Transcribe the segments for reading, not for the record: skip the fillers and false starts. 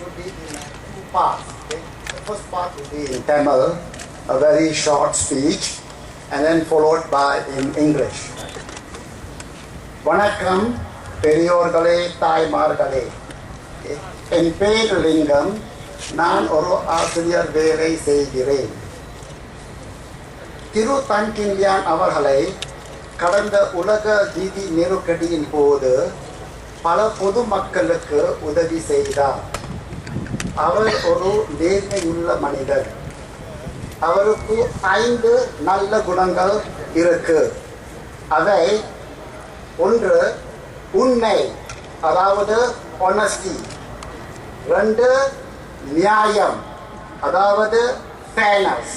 would be in two parts. Okay? The first part will be in Tamil, a very short speech, and then followed by in English. Vanakkam, பெரியோர்களே தாய்மார்களே. என் பேர் லிங்கம், நான் ஒரு ஆசிரியர் வேலை செய்கிறேன். திரு தன்கின் லியான் அவர்களை கடந்த உலக நிதி நெருக்கடியின் போது பல பொதுமக்களுக்கு உதவி செய்தார். அவர் ஒரு நேர்மையுள்ள மனிதர். அவருக்கு 5 நல்ல குணங்கள் இருக்கு. அவை: 1, உண்மை, அதாவது honesty. 2, நியாயம், அதாவது fairness.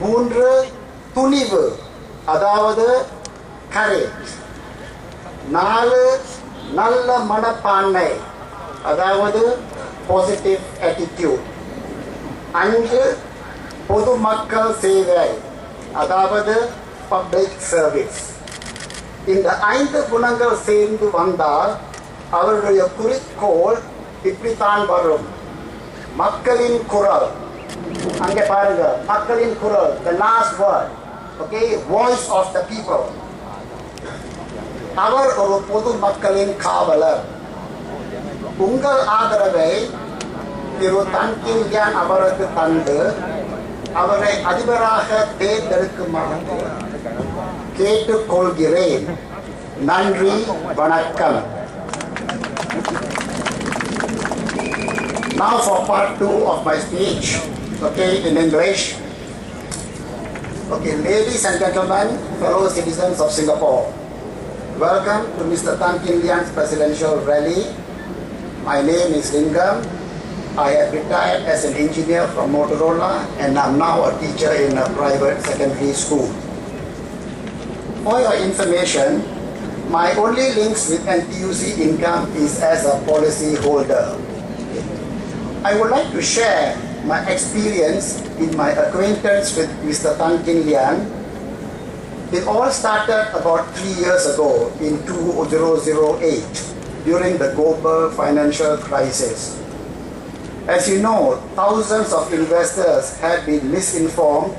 3, துணிவு, அதாவது courage. 4, நல்ல மனப்பான்மை, அதாவது positive attitude. 5, பொதுமக்கள் சேவை, அதாவது public service. இந்த 5 குணங்கள் சேர்ந்து வந்தால் அவருடைய குறிக்கோள் இப்படித்தான் வரும்: மக்களின் குரல். அங்கே பாருங்க, மக்களின் குரல், the last word, okay, voice of the people. அவர் ஒரு பொது மக்களின் காவலர். உங்கள் ஆதரவை திரு தன்கின் லியான் அவருக்கு தந்து அவரை அதிபராக தேர்ந்தெடுக்குமாறு கேட்டுக்கொள்கிறேன். நன்றி, வணக்கம். Now for part 2 of my speech, okay, in English. Okay, ladies and gentlemen, fellow citizens of Singapore, welcome to Mr. Thankin Lian's presidential rally. My name is Lingam. I have retired as an engineer from Motorola and I'm now a teacher in a private secondary school. For your information, my only links with NTUC income is as a policy holder. I would like to share my experience in my acquaintance with Mr. Thankin Lian. It all started about 3 years ago in 2008 during the global financial crisis. As you know, thousands of investors had been misinformed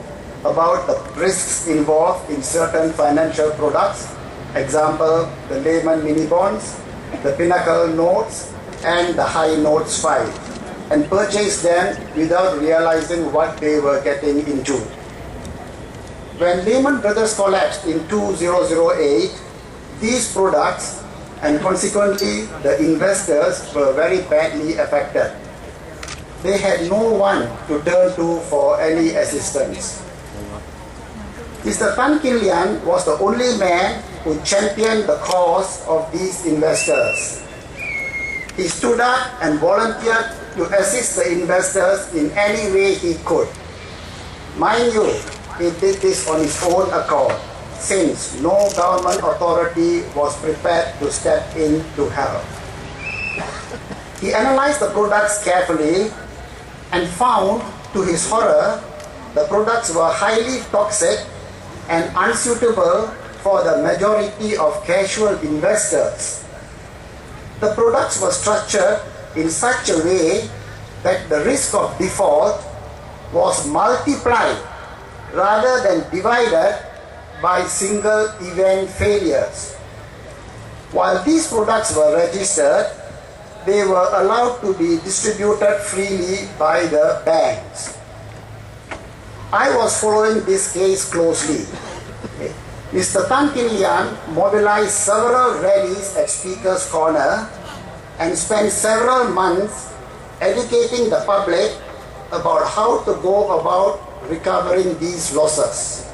about the risks involved in certain financial products, example, the Lehman mini bonds, the Pinnacle notes, and the High Notes 5, and purchased them without realizing what they were getting into. When Lehman Brothers collapsed in 2008, these products and consequently the investors were very badly affected. They had no one to turn to for any assistance. Mr. Thankin Lian was the only man who championed the cause of these investors. He stood up and volunteered to assist the investors in any way he could. Mind you, he did this on his own accord, since no government authority was prepared to step in to help. He analyzed the products carefully and found, to his horror, the products were highly toxic and unsuitable for the majority of casual investors. The products were structured in such a way that the risk of default was multiplied rather than divided by single event failures. While these products were registered, they were allowed to be distributed freely by the banks. I was following this case closely. Mr. Thankin Lian mobilized several rallies at Speaker's Corner and spent several months educating the public about how to go about recovering these losses.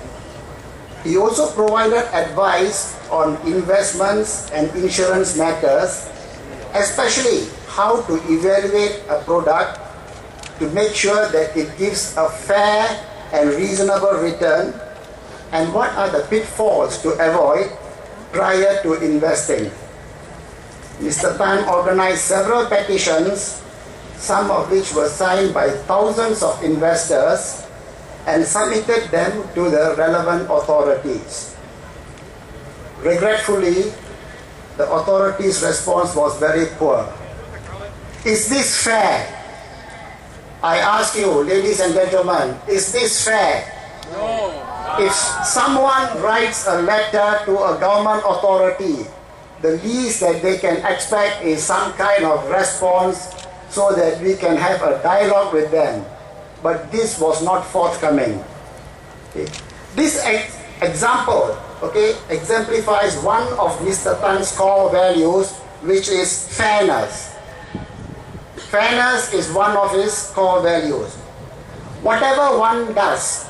He also provided advice on investments and insurance matters, especially how to evaluate a product to make sure that it gives a fair and reasonable return, and what are the pitfalls to avoid prior to investing. Mr. Tan organized several petitions, some of which were signed by thousands of investors, and submitted them to the relevant authorities. Regretfully, the authorities' response was very poor. Is this fair? I ask you, ladies and gentlemen, is this fair? No. If someone writes a letter to a government authority, the least that they can expect is some kind of response so that we can have a dialogue with them. But this was not forthcoming. Okay. This example, exemplifies one of Mr. Tan's core values, which is fairness. Fairness is one of his core values. Whatever one does,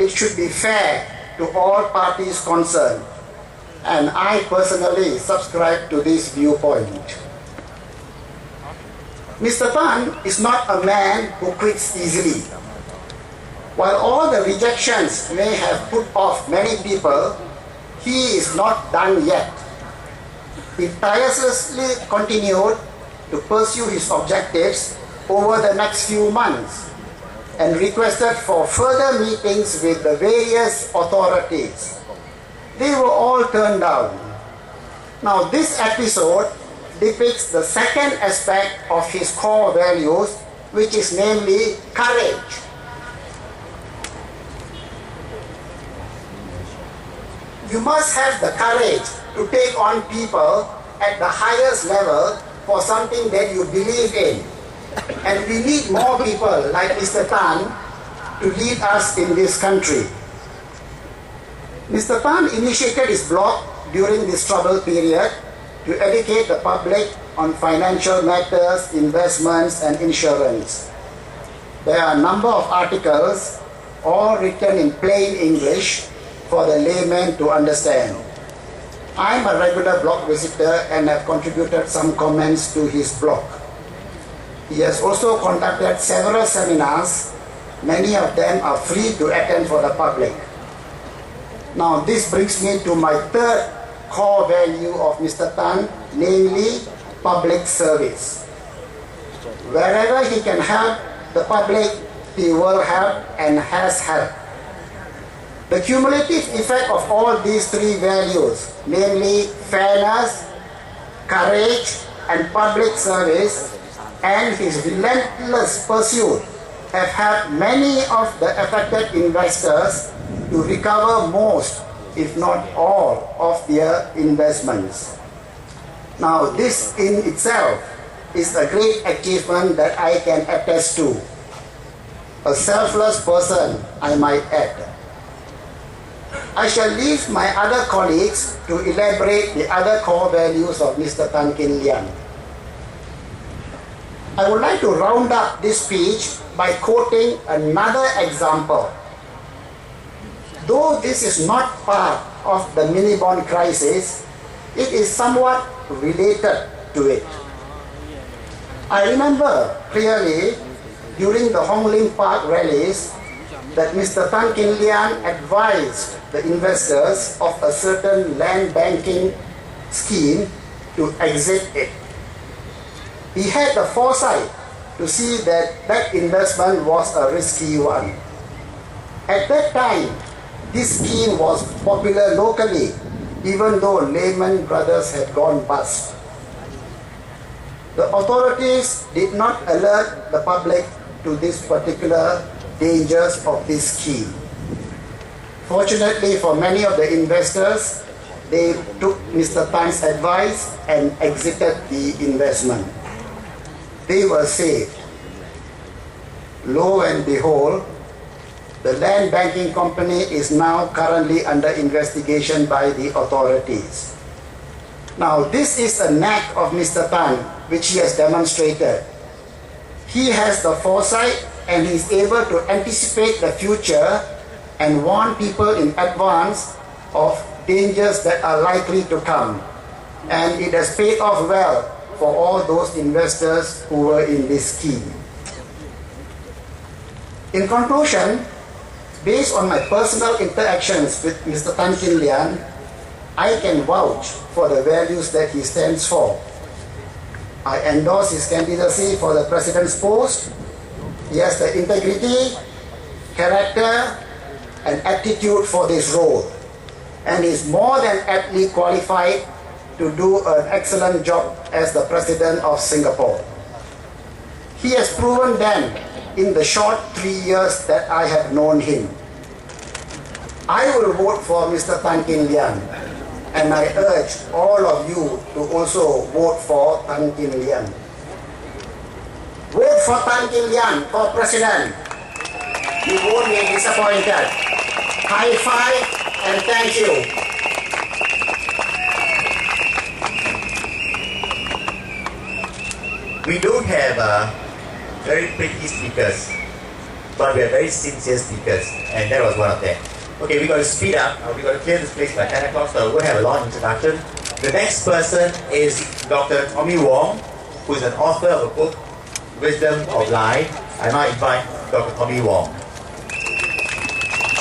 it should be fair to all parties concerned. And I personally subscribe to this viewpoint. Mr. Tan is not a man who quits easily. While all the rejections may have put off many people, he is not done yet. He tirelessly continued to pursue his objectives over the next few months and requested for further meetings with the various authorities. They were all turned down. Now this episode depicts the second aspect of his core values, which is namely courage. You must have the courage to take on people at the highest level for something that you believe in. And we need more people like Mr. Tan to lead us in this country. Mr. Tan initiated his blog during this troubled period to educate the public on financial matters, investments, and insurance. There are a number of articles, all written in plain English for the layman to understand. I'm a regular blog visitor and have contributed some comments to his blog. He has also conducted several seminars. Many of them are free to attend for the public. Now this brings me to my third core value of Mr. Tan, namely public service. Wherever he can help the public, he will help and has helped. The cumulative effect of all these three values, namely fairness, courage, and public service, and his relentless pursuit, have helped many of the affected investors to recover most, if not all, of their investments. Now, this in itself is a great achievement that I can attest to. A selfless person, I might add. I shall leave my other colleagues to elaborate the other core values of Mr. Tan Kin Lian. I would like to round up this speech by quoting another example. Though this is not part of the mini bond crisis, it is somewhat related to it. I remember clearly during the Hong Lim Park rallies that Mr. Tan Kin Lian advised the investors of a certain land banking scheme to exit it. He had the foresight to see that that investment was a risky one. At that time, this scheme was popular locally, even though Lehman Brothers had gone bust. The authorities did not alert the public to this particular dangers of this scheme. Fortunately for many of the investors, they took Mr. Tan's advice and exited the investment. They were saved. Lo and behold, the land banking company is now currently under investigation by the authorities. Now, this is a knack of Mr. Tan, which he has demonstrated. He has the foresight and he is able to anticipate the future and warn people in advance of dangers that are likely to come. And it has paid off well for all those investors who were in this scheme. In conclusion, based on my personal interactions with Mr. Tan Kin Lian, I can vouch for the values that he stands for. I endorse his candidacy for the president's post. He has the integrity, character, and attitude for this role, and is more than aptly qualified to do an excellent job as the President of Singapore. He has proven then in the short 3 years that I have known him. I will vote for Mr. Tan Kin Lian, and I urge all of you to also vote for Tan Kin Lian. Vote for Tan Kin Lian for president. You won't be disappointed. High five and thank you. We don't have very pretty speakers, but we are very sincere speakers, and that was one of them. Okay, we got to speed up. We got to clear this place by 10 o'clock, so we'll have a long introduction. The next person is Dr. Tommy Wong, who is an author of a book, Wisdom of Life. I now invite Dr. Tommy Wong.